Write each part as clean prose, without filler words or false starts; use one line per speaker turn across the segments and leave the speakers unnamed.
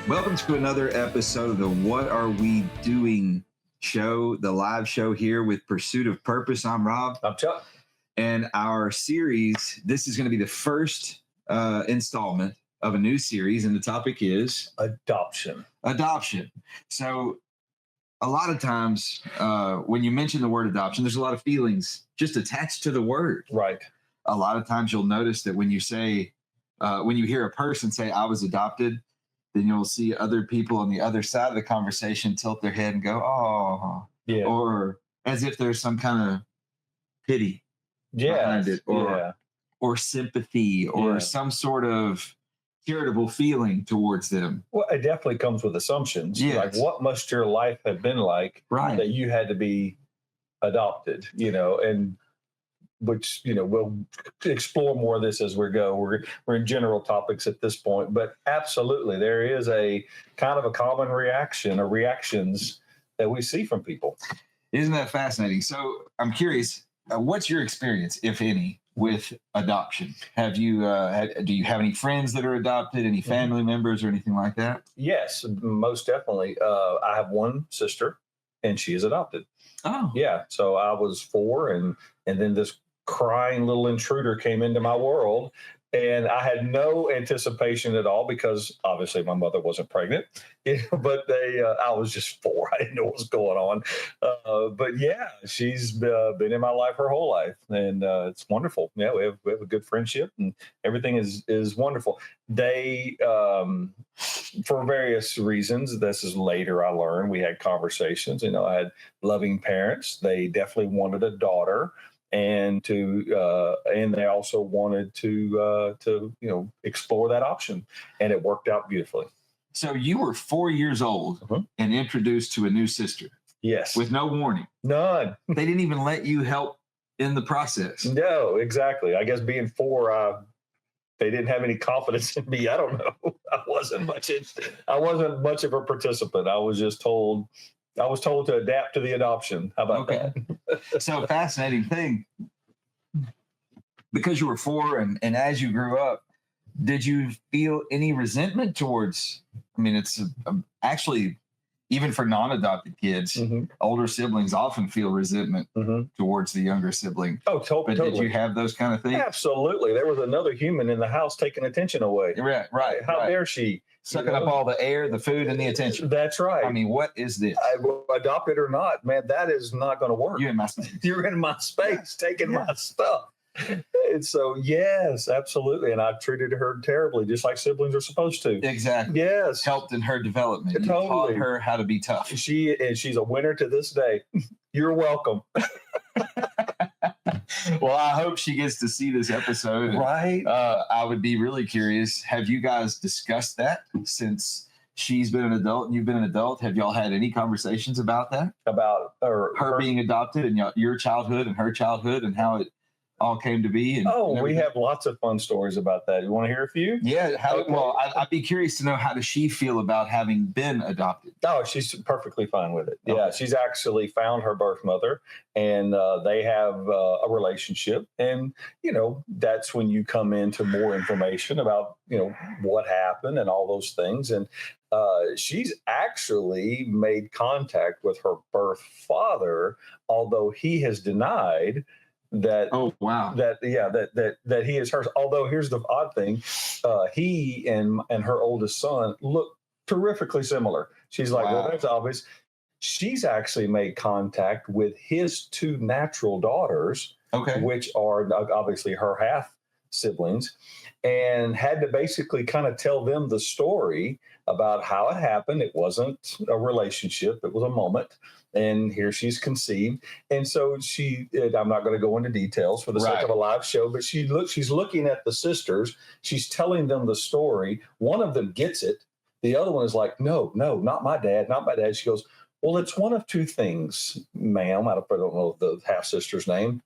Welcome to another episode of the What Are We Doing show, the live show here with Pursuit of Purpose. I'm Rob.
I'm Chuck.
And our series, this is going to be the first installment of a new series, and the topic is
Adoption.
So a lot of times when you mention the word adoption, there's a lot of feelings just attached to the word.
Right.
A lot of times you'll notice that when you say, when you hear a person say, I was adopted, then you'll see other people on the other side of the conversation tilt their head and go, oh,
Yeah.
or as if there's some kind of pity behind it, or sympathy, or some sort of charitable feeling towards them.
Well, it definitely comes with assumptions.
Yes.
Like, what must your life have been like that you had to be adopted, and which, we'll explore more of this as we go. We're in general topics at this point, but absolutely, there is a kind of a common reaction or reactions that we see from people.
Isn't that fascinating? So I'm curious, what's your experience, if any, with adoption? Have you, do you have any friends that are adopted, any family members or anything like that?
Yes, most definitely. I have one sister and she is adopted.
Oh,
yeah. So I was 4 and then this crying little intruder came into my world, and I had no anticipation at all because obviously my mother wasn't pregnant, but I was just 4. I didn't know what was going on. But yeah, she's been in my life her whole life, and it's wonderful. Yeah, we have a good friendship, and everything is wonderful. They, for various reasons, this is later I learned, we had conversations. I had loving parents. They definitely wanted a daughter. And they also wanted to explore that option, and it worked out beautifully.
So you were 4 years old and introduced to a new sister.
Yes,
with no warning,
none.
They didn't even let you help in the process.
No, exactly. I guess being 4, they didn't have any confidence in me. I don't know. I wasn't much of a participant. I was told to adapt to the adoption. How about that?
So fascinating thing. Because you were 4 and as you grew up, did you feel any resentment towards, it's actually, even for non-adopted kids, older siblings often feel resentment towards the younger sibling.
Oh, totally.
But did you have those kind of things?
Absolutely. There was another human in the house taking attention away.
Right.
How dare she?
Sucking up all the air, the food, and the attention.
That's right.
What is this?
Adopted or not, man, that is not going to work.
You're in my space.
You're in my space, taking my stuff. And so, yes, absolutely. And I treated her terribly, just like siblings are supposed to.
Exactly.
Yes.
Helped in her development.
Totally.
You taught her how to be tough.
She's a winner to this day. You're welcome.
Well, I hope she gets to see this episode.
Right.
I would be really curious. Have you guys discussed that since she's been an adult and you've been an adult? Have y'all had any conversations about that?
About
her being adopted and your childhood and her childhood and how it all came to be?
We have lots of fun stories about that. You want to hear a few?
Yeah. Well, I'd be curious to know, how does she feel about having been adopted?
Oh, she's perfectly fine with it.
Okay.
Yeah, she's actually found her birth mother, and they have a relationship. And, that's when you come into more information about, what happened and all those things. And she's actually made contact with her birth father, although he has denied that.
Oh, wow.
That he is hers. Although here's the odd thing, he and her oldest son look terrifically similar. She's like,
wow.
Well, that's obvious. She's actually made contact with his 2 natural daughters, which are obviously her half siblings, and had to basically kind of tell them the story about how it happened. It wasn't a relationship. It was a moment. And here she's conceived. And so I'm not going to go into details for the sake of a live show, but she's looking at the sisters. She's telling them the story. One of them gets it. The other one is like, no, not my dad, not my dad. She goes, well, it's one of 2 things, ma'am. I don't know the half sister's name.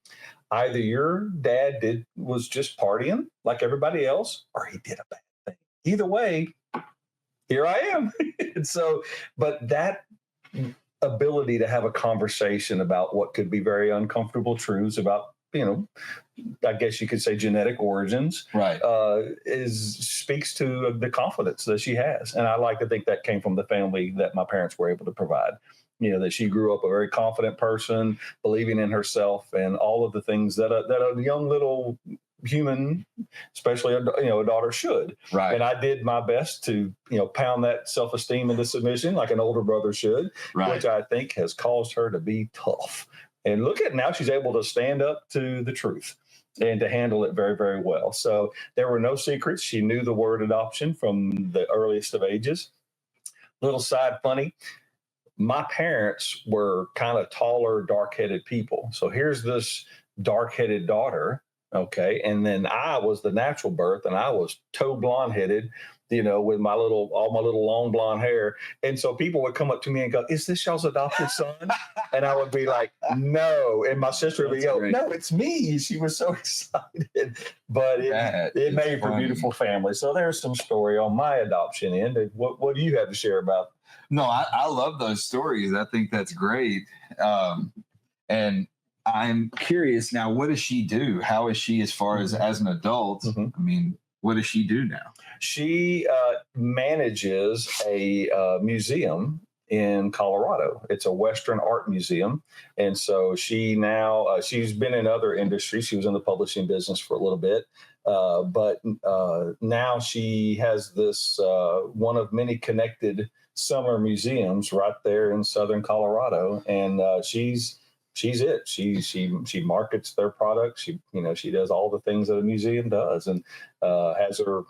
Either your dad was just partying like everybody else, or he did a bad thing. Either way, here I am. And so, but that ability to have a conversation about what could be very uncomfortable truths about I guess you could say genetic origins,
right?
Speaks to the confidence that she has, and I like to think that came from the family that my parents were able to provide. That she grew up a very confident person, believing in herself, and all of the things that a young little human, especially a daughter, should.
Right.
And I did my best to pound that self-esteem into submission like an older brother should,
right.
which I think has caused her to be tough. And look at now, she's able to stand up to the truth and to handle it very, very well. So there were no secrets. She knew the word adoption from the earliest of ages. Little side funny. My parents were kind of taller, dark-headed people. So here's this dark-headed daughter, okay, and then I was the natural birth, and I was toe blonde-headed, with all my little long blonde hair. And so people would come up to me and go, "Is this y'all's adopted son?" And I would be like, "No." And my sister would be, "No, it's me." She was so excited. But it made for a beautiful family. So there's some story on my adoption end. What do you have to share about?
No, I love those stories. I think that's great. And I'm curious now, what does she do? How is she as far as an adult?
Mm-hmm.
I mean, what does she do now?
She manages a museum in Colorado. It's a Western art museum. And so she now, she's been in other industries. She was in the publishing business for a little bit. But now she has this one of many connected summer museums right there in Southern Colorado. And she's it. She markets their products. She does all the things that a museum does, and has her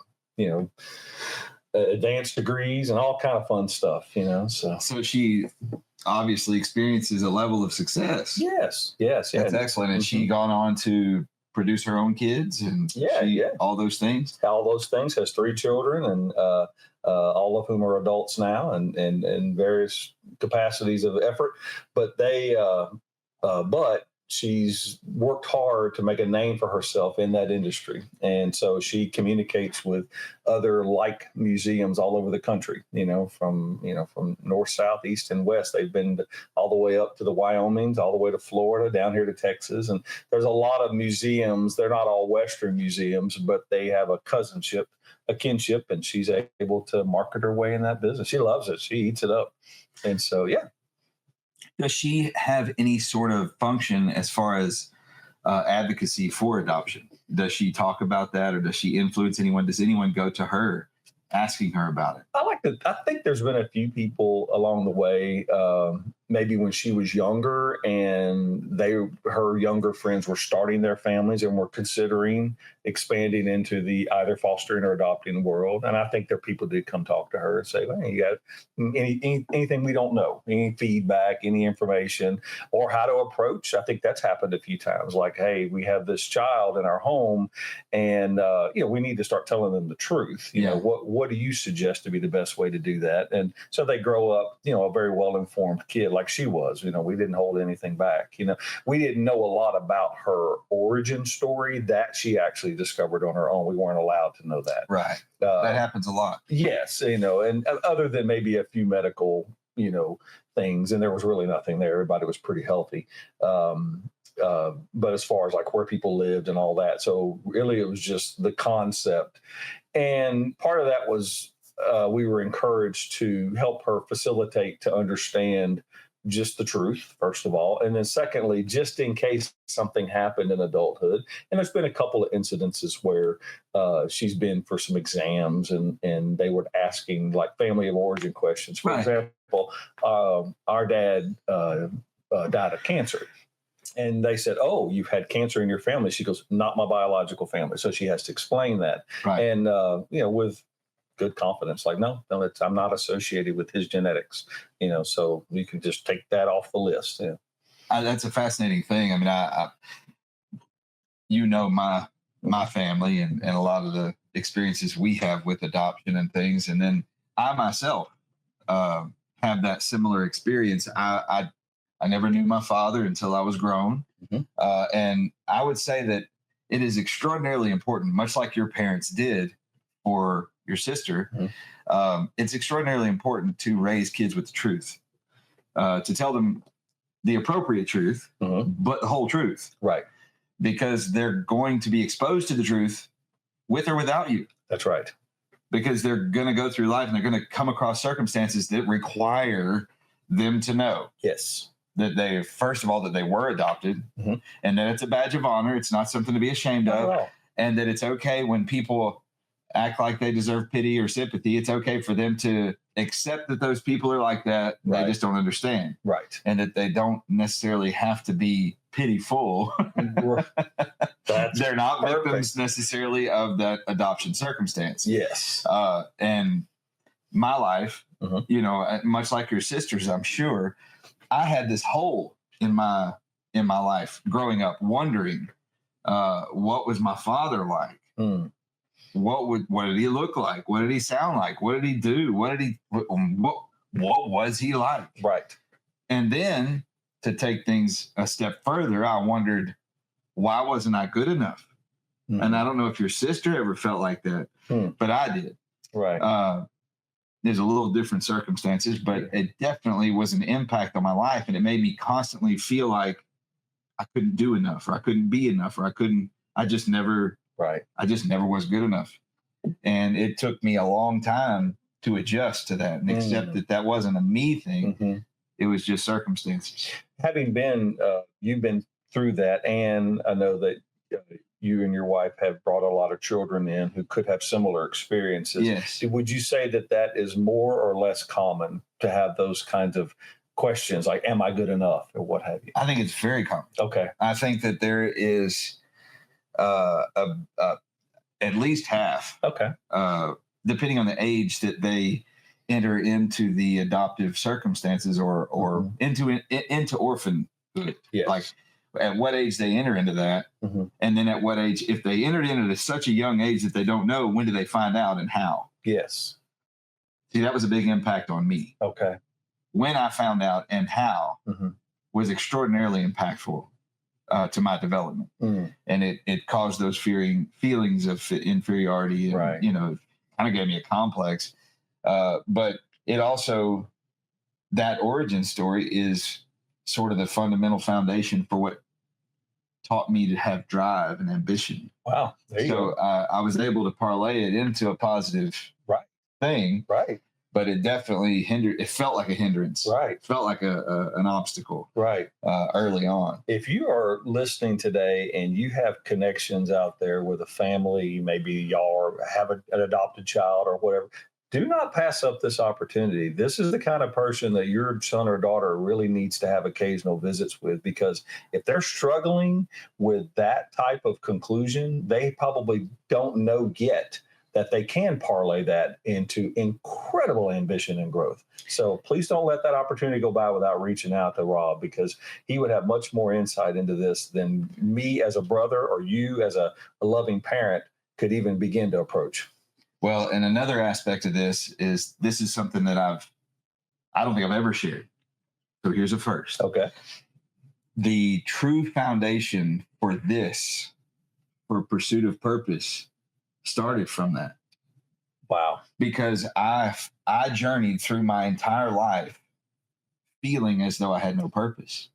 advanced degrees and all kind of fun stuff.
So she obviously experiences a level of success.
Yes.
That's excellent. And she gone on to produce her own kids and all those things.
All those things. Has 3 children, and all of whom are adults now, and various capacities of effort. But but she's worked hard to make a name for herself in that industry. And so she communicates with other like museums all over the country, from north, south, east, and west. They've been all the way up to the Wyomings, all the way to Florida, down here to Texas. And there's a lot of museums. They're not all Western museums, but they have a kinship, and she's able to market her way in that business. She loves it. She eats it up. And so, yeah.
Does she have any sort of function as far as advocacy for adoption? Does she talk about that, or does she influence anyone? Does anyone go to her asking her about it?
I think there's been a few people along the way, maybe when she was younger and her younger friends were starting their families and were considering expanding into the either fostering or adopting world. And I think there are people who did come talk to her and say, "Hey, you got anything we don't know, any feedback, any information, or how to approach?" I think that's happened a few times. Like, "Hey, we have this child in our home, and we need to start telling them the truth. What do you suggest to be the best way to do that?" And so they grow up, a very well-informed kid like she was. We didn't hold anything back. We didn't know a lot about her origin story that she actually discovered on her own. We weren't allowed to know that.
Right. That happens a lot.
Yes. And other than maybe a few medical, things, and there was really nothing there. Everybody was pretty healthy. But as far as like where people lived and all that, so really it was just the concept. And part of that was we were encouraged to help her facilitate to understand just the truth, first of all. And then secondly, just in case something happened in adulthood. And there's been a couple of incidences where she's been for some exams and they were asking like family of origin questions. For example, our dad died of cancer. And they said, "Oh, you've had cancer in your family." She goes, "Not my biological family." So she has to explain that.
Right.
And, with good confidence, like, no, I'm not associated with his genetics, so you can just take that off the list. Yeah.
That's a fascinating thing. I mean, my family and a lot of the experiences we have with adoption and things. And then I myself have that similar experience. I never knew my father until I was grown.
Mm-hmm.
And I would say that it is extraordinarily important, much like your parents did for your sister. Mm-hmm. It's extraordinarily important to raise kids with the truth, to tell them the appropriate truth, mm-hmm. but the whole truth.
Right.
because they're going to be exposed to the truth with or without you.
That's right.
Because they're going to go through life and they're going to come across circumstances that require them to know.
Yes.
That they, first of all, that they were adopted, and that it's a badge of honor. It's not something to be ashamed of. And that it's okay when people act like they deserve pity or sympathy. It's okay for them to accept that those people are like that. Right. They just don't understand.
Right.
And that they don't necessarily have to be pitiful. They're not victims necessarily of that adoption circumstance.
Yes.
And my life, you know, much like your sister's, I'm sure, I had this hole in my life growing up, wondering what was my father like? What did he look like? What did he sound like? What did he do? What was he like?
Right.
And then to take things a step further, I wondered, why wasn't I good enough? And I don't know if your sister ever felt like that, but I did.
Right.
There's a little different circumstances, but it definitely was an impact on my life. And it made me constantly feel like I couldn't do enough, or I couldn't be enough, or I just never was good enough. And it took me a long time to adjust to that and accept that wasn't a me thing. It was just circumstances.
Having been, you've been through that, and I know that you and your wife have brought a lot of children in who could have similar experiences.
Yes.
Would you say that is more or less common to have those kinds of questions, like, am I good enough, or what have you?
I think it's very common.
Okay.
I think that there is at least half.
Okay.
Depending on the age that they enter into the adoptive circumstances or into orphanhood.
Yes.
Like at what age they enter into that, and then at what age, if they entered into such a young age that they don't know, when do they find out and how?
Yes.
See, that was a big impact on me.
Okay.
When I found out and how was extraordinarily impactful to my development. And it caused those feelings of inferiority and, you know, kind of gave me a complex. But it also, that origin story is sort of the fundamental foundation for what taught me to have drive and ambition.
Wow. There you go.
I was able to parlay it into a positive thing.
Right.
But it definitely hindered. It felt like a hindrance.
Right.
It felt like an obstacle.
Right.
Early on.
If you are listening today and you have connections out there with a family, maybe y'all have an adopted child or whatever, do not pass up this opportunity. This is the kind of person that your son or daughter really needs to have occasional visits with, because if they're struggling with that type of conclusion, they probably don't know yet that they can parlay that into incredible ambition and growth. So please don't let that opportunity go by without reaching out to Rob, because he would have much more insight into this than me as a brother or you as a loving parent could even begin to approach.
Well, and another aspect of this is something that I don't think I've ever shared. So here's a first.
Okay.
The true foundation for pursuit of purpose, started from that.
Wow.
Because I journeyed through my entire life feeling as though I had no purpose.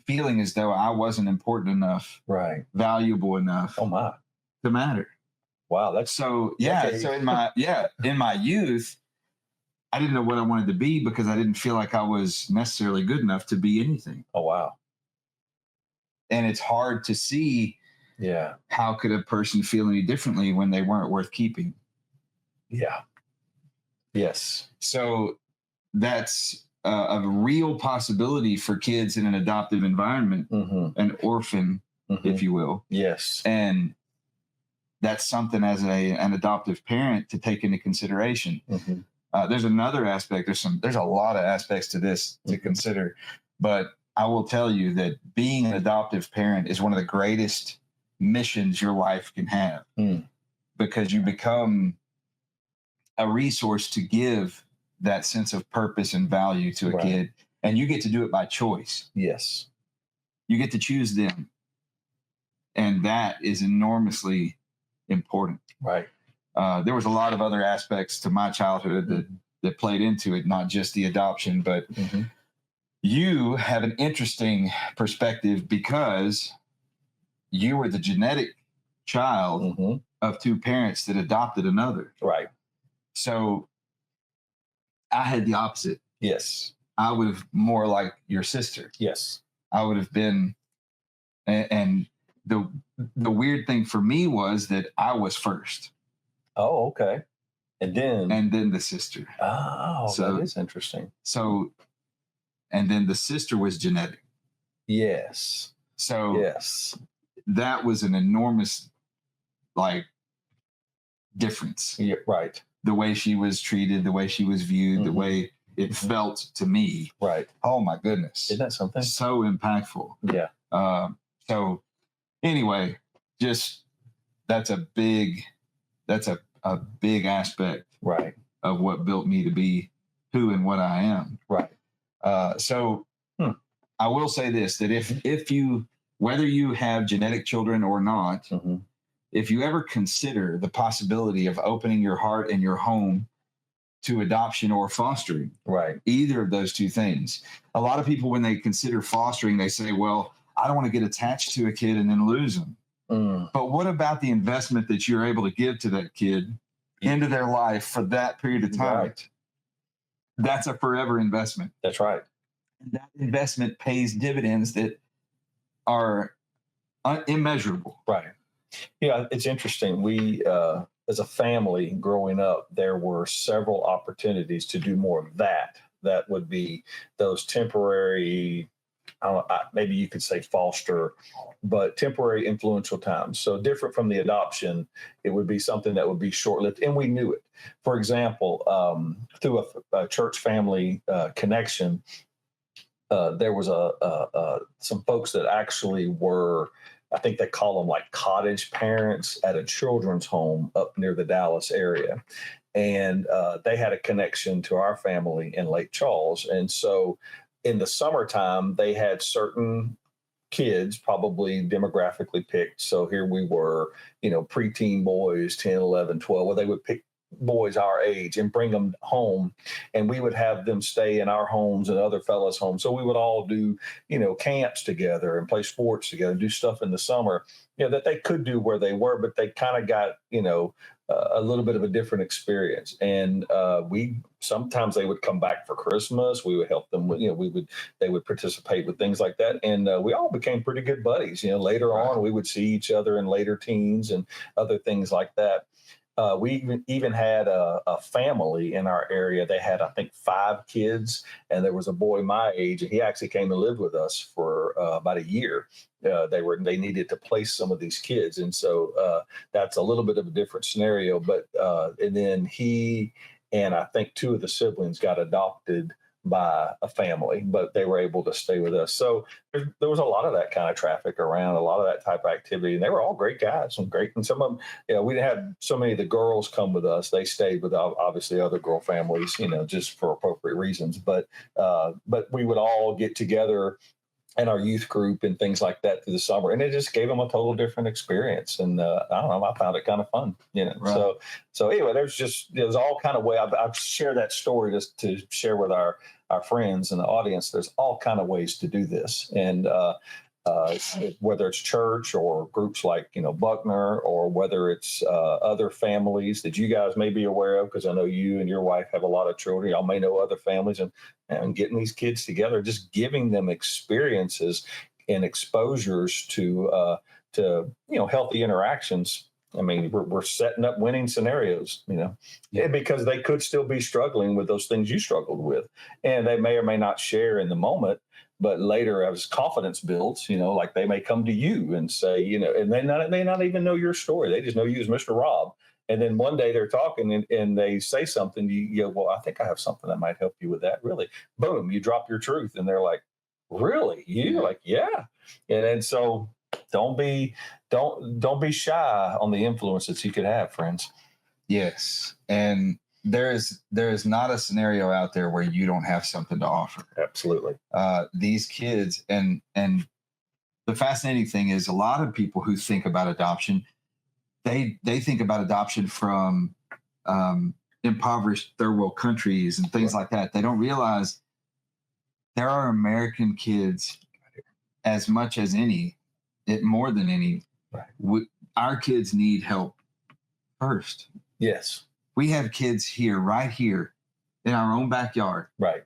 Feeling as though I wasn't important enough, valuable enough to matter.
Wow, that's
so so in my youth, I didn't know what I wanted to be because I didn't feel like I was necessarily good enough to be anything.
Oh, wow.
And it's hard to see how could a person feel any differently when they weren't worth keeping.
Yeah. Yes.
So that's a real possibility for kids in an adoptive environment, an orphan, if you will.
Yes.
And that's something as an adoptive parent to take into consideration. There's another aspect. There's a lot of aspects to this to consider, but I will tell you that being an adoptive parent is one of the greatest missions your life can have, because you become a resource to give that sense of purpose and value to a kid, and you get to do it by choice.
Yes.
You get to choose them. And that is enormously important.
Right.
There was a lot of other aspects to my childhood that played into it, not just the adoption, but you have an interesting perspective because you were the genetic child of two parents that adopted another.
Right.
So I had the opposite.
Yes.
I would have more like your sister.
Yes.
I would have been, and the weird thing for me was that I was first.
Oh, okay. And then
the sister.
Oh, so, that is interesting.
So, and then the sister was genetic.
Yes.
So
yes,
that was an enormous, like, difference.
Yeah, right.
The way she was treated, the way she was viewed, the way it felt to me.
Right.
Oh my goodness.
Isn't that something?
So impactful.
Yeah.
So anyway, just that's a big aspect,
right,
of what built me to be who and what I am.
Right.
So I will say this, that if you, whether you have genetic children or not, if you ever consider the possibility of opening your heart and your home to adoption or fostering,
right,
either of those two things. A lot of people, when they consider fostering, they say, well, I don't want to get attached to a kid and then lose them. But what about the investment that you're able to give to that kid into their life for that period of time?
Right.
That's a forever investment.
That's right.
And that investment pays dividends that are immeasurable.
Right. Yeah, it's interesting. We, as a family growing up, there were several opportunities to do more of that. That would be those temporary, maybe you could say foster, but temporary influential times. So different from the adoption, it would be something that would be short-lived, and we knew it. For example, through a church family connection, there was some folks that actually were, I think they call them like cottage parents at a children's home up near the Dallas area. And they had a connection to our family in Lake Charles. And so in the summertime, they had certain kids, probably demographically picked. So here we were, preteen boys, 10, 11, 12, where they would pick boys our age and bring them home, and we would have them stay in our homes and other fellas' homes. So we would all do, camps together and play sports together, do stuff in the summer, that they could do where they were, but they kind of got, a little bit of a different experience. And sometimes they would come back for Christmas. We would help them with, they would participate with things like that. And we all became pretty good buddies. Later on, we would see each other in later teens and other things like that. We even had a family in our area. They had, I think, 5 kids, and there was a boy my age, and he actually came and lived with us for about a year. They needed to place some of these kids, and so that's a little bit of a different scenario. But and then he and I think 2 of the siblings got adopted by a family, but they were able to stay with us. So there was a lot of that kind of traffic around, a lot of that type of activity, and they were all great guys and great. And some of them, we didn't have so many of the girls come with us. They stayed with obviously other girl families, just for appropriate reasons. But we would all get together and our youth group and things like that through the summer, and it just gave them a total different experience. And I don't know, I found it kind of fun, Right. So anyway, there's all kind of way I've shared that story just to share with our friends and the audience. There's all kind of ways to do this, and whether it's church or groups like Buckner, or whether it's other families that you guys may be aware of, because I know you and your wife have a lot of children. Y'all may know other families, and getting these kids together, just giving them experiences and exposures to healthy interactions. I mean, we're setting up winning scenarios, because they could still be struggling with those things you struggled with, and they may or may not share in the moment. But later, as confidence builds, like they may come to you and say, and they may not even know your story. They just know you as Mr. Rob. And then one day they're talking and they say something, you go, well, I think I have something that might help you with that. Really? Boom, you drop your truth. And they're like, really? You're like, yeah. And so don't be shy on the influences you could have, friends.
Yes. And there is not a scenario out there where you don't have something to offer.
Absolutely.
These kids, and the fascinating thing is, a lot of people who think about adoption, they think about adoption from impoverished third world countries and things like that. They don't realize there are American kids as much as more than any
Right.
Our kids need help first.
Yes.
We have kids here, right here in our own backyard.
Right.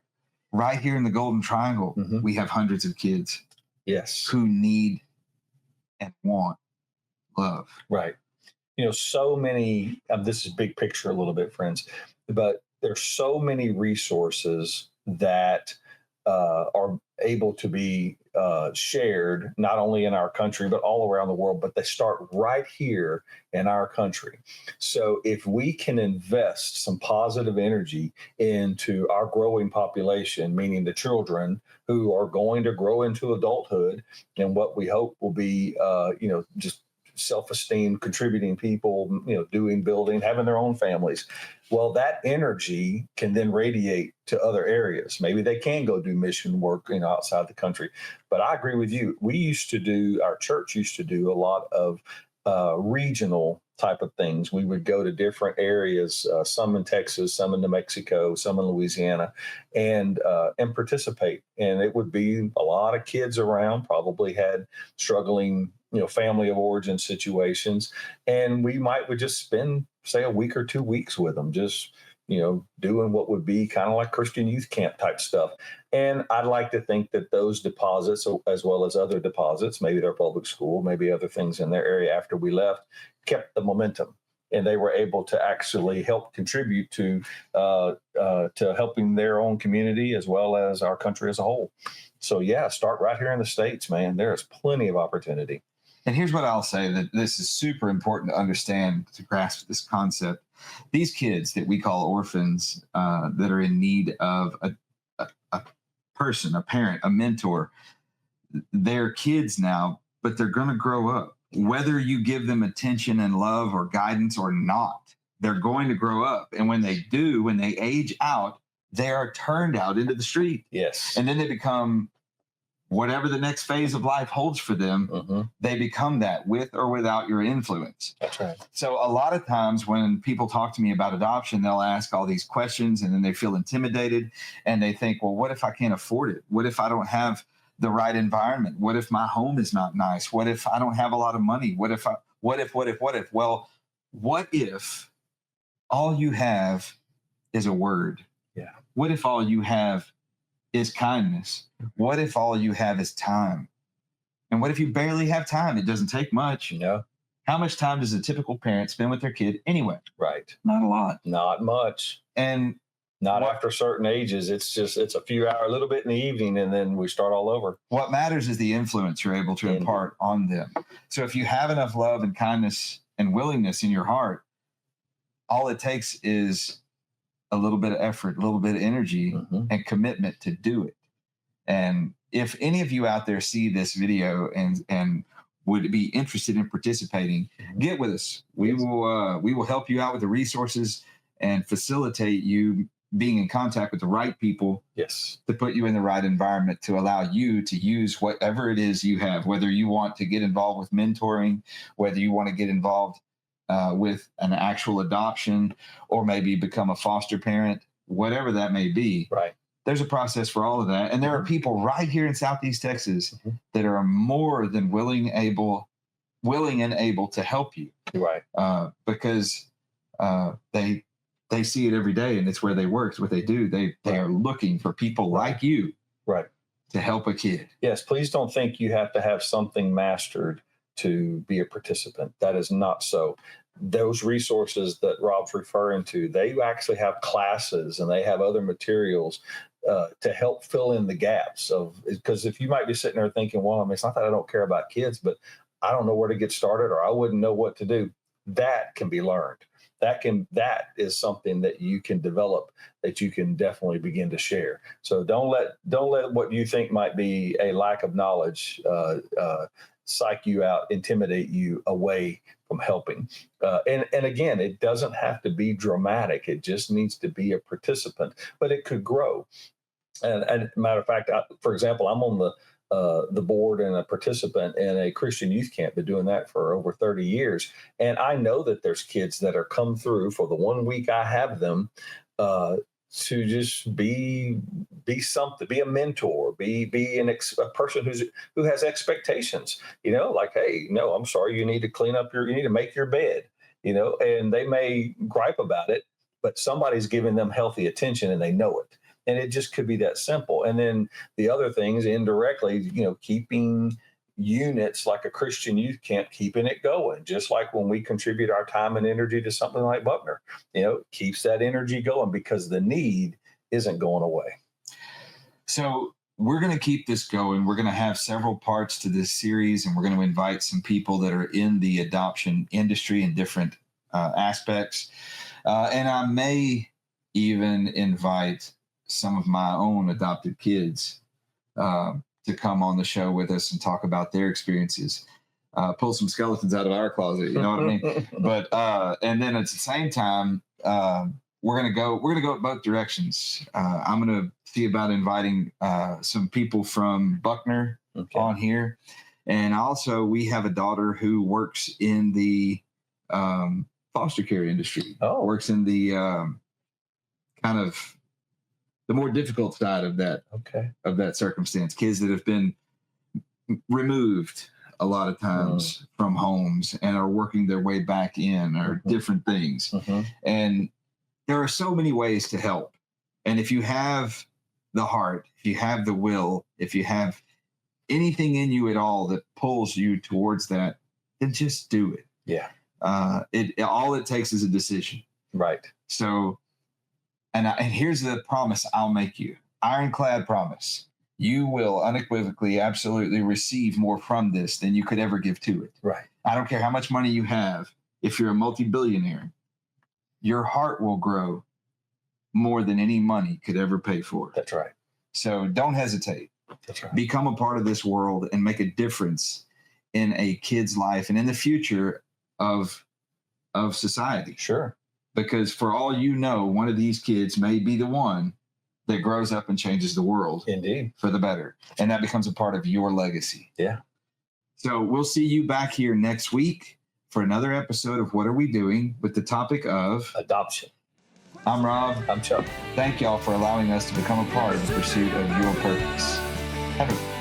Right here in the Golden Triangle, we have hundreds of kids.
Yes.
Who need and want love.
Right. So many, this is big picture a little bit, friends, but there's so many resources that are able to be shared, not only in our country, but all around the world, but they start right here in our country. So if we can invest some positive energy into our growing population, meaning the children who are going to grow into adulthood and what we hope will be, just self-esteem, contributing people, building, having their own families. Well, that energy can then radiate to other areas. Maybe they can go do mission work, outside the country. But I agree with you. Our church used to do a lot of regional type of things. We would go to different areas, some in Texas, some in New Mexico, some in Louisiana, and participate. And it would be a lot of kids around, probably had struggling family of origin situations. And we would just spend, say, a week or 2 weeks with them, just, doing what would be kind of like Christian youth camp type stuff. And I'd like to think that those deposits, as well as other deposits, maybe their public school, maybe other things in their area after we left, kept the momentum. And they were able to actually help contribute to helping their own community as well as our country as a whole. So, yeah, start right here in the States, man. There is plenty of opportunity.
And here's what I'll say, that this is super important to understand, to grasp this concept. These kids that we call orphans, that are in need of a person, a parent, a mentor, they're kids now, but they're going to grow up. Whether you give them attention and love or guidance or not, they're going to grow up. And when they do, when they age out, they are turned out into the street.
Yes.
And then they become whatever the next phase of life holds for them, they become that with or without your influence.
That's right.
So a lot of times when people talk to me about adoption, they'll ask all these questions and then they feel intimidated and they think, well, what if I can't afford it? What if I don't have the right environment? What if my home is not nice? What if I don't have a lot of money? What if? Well, what if all you have is a word?
Yeah.
What if all you have is kindness? What if all you have is time? And what if you barely have time? It doesn't take much.
No.
How much time does a typical parent spend with their kid anyway?
Right.
Not a lot.
Not much.
And
not after certain ages. It's a few hours, a little bit in the evening, and then we start all over.
What matters is the influence you're able to impart on them. So if you have enough love and kindness and willingness in your heart, all it takes is a little bit of effort, a little bit of energy and commitment to do it. And if any of you out there see this video and would be interested in participating, get with us. We will help you out with the resources and facilitate you being in contact with the right people.
Yes.
To put you in the right environment to allow you to use whatever it is you have, whether you want to get involved with mentoring, whether you want to get involved with an actual adoption, or maybe become a foster parent, whatever that may be.
Right.
There's a process for all of that. And there are people right here in Southeast Texas that are more than willing and able to help you.
Right.
Because they see it every day and it's where they work. It's what they do. They are looking for people like you.
Right.
To help a kid.
Yes. Please don't think you have to have something mastered to be a participant. That is not so. Those resources that Rob's referring to, they actually have classes and they have other materials to help fill in the gaps of, because if you might be sitting there thinking, well, I mean, it's not that I don't care about kids, but I don't know where to get started or I wouldn't know what to do. That can be learned. That is something that you can develop, that you can definitely begin to share. So don't let what you think might be a lack of knowledge psych you out, intimidate you away from helping. And again, it doesn't have to be dramatic. It just needs to be a participant, but it could grow. And matter of fact, for example, I'm on the board and a participant in a Christian youth camp. Been doing that for over 30 years. And I know that there's kids that are come through for the 1 week I have them, to just be something, be a mentor, be a person who has expectations. Like, hey, no, I'm sorry, you need to you need to make your bed. And they may gripe about it, but somebody's giving them healthy attention and they know it. And it just could be that simple. And then the other things indirectly, keeping units like a Christian youth camp, keeping it going, just like when we contribute our time and energy to something like Buckner, keeps that energy going because the need isn't going away.
So we're going to keep this going. We're going to have several parts to this series, and we're going to invite some people that are in the adoption industry in different aspects. And I may even invite some of my own adopted kids to come on the show with us and talk about their experiences, pull some skeletons out of our closet, you know what I mean? But, and then at the same time, we're going to go both directions. I'm going to see about inviting some people from Buckner on here. And also we have a daughter who works in the foster care industry, works in the kind of the more difficult side of that circumstance. Kids that have been removed a lot of times from homes and are working their way back in, or different things. And there are so many ways to help. And if you have the heart, if you have the will, if you have anything in you at all that pulls you towards that, then just do it.
Yeah.
All it takes is a decision.
Right.
So, and here's the promise I'll make you. Ironclad promise. You will unequivocally, absolutely receive more from this than you could ever give to it.
Right.
I don't care how much money you have. If you're a multi-billionaire, your heart will grow more than any money could ever pay for.
That's right.
So don't hesitate.
That's right.
Become a part of this world and make a difference in a kid's life and in the future of society.
Sure.
Because for all you know, one of these kids may be the one that grows up and changes the world.
Indeed.
For the better. And that becomes a part of your legacy.
Yeah.
So we'll see you back here next week for another episode of What Are We Doing, with the topic of
adoption.
I'm Rob.
I'm Chuck.
Thank y'all for allowing us to become a part of the pursuit of your purpose. Have a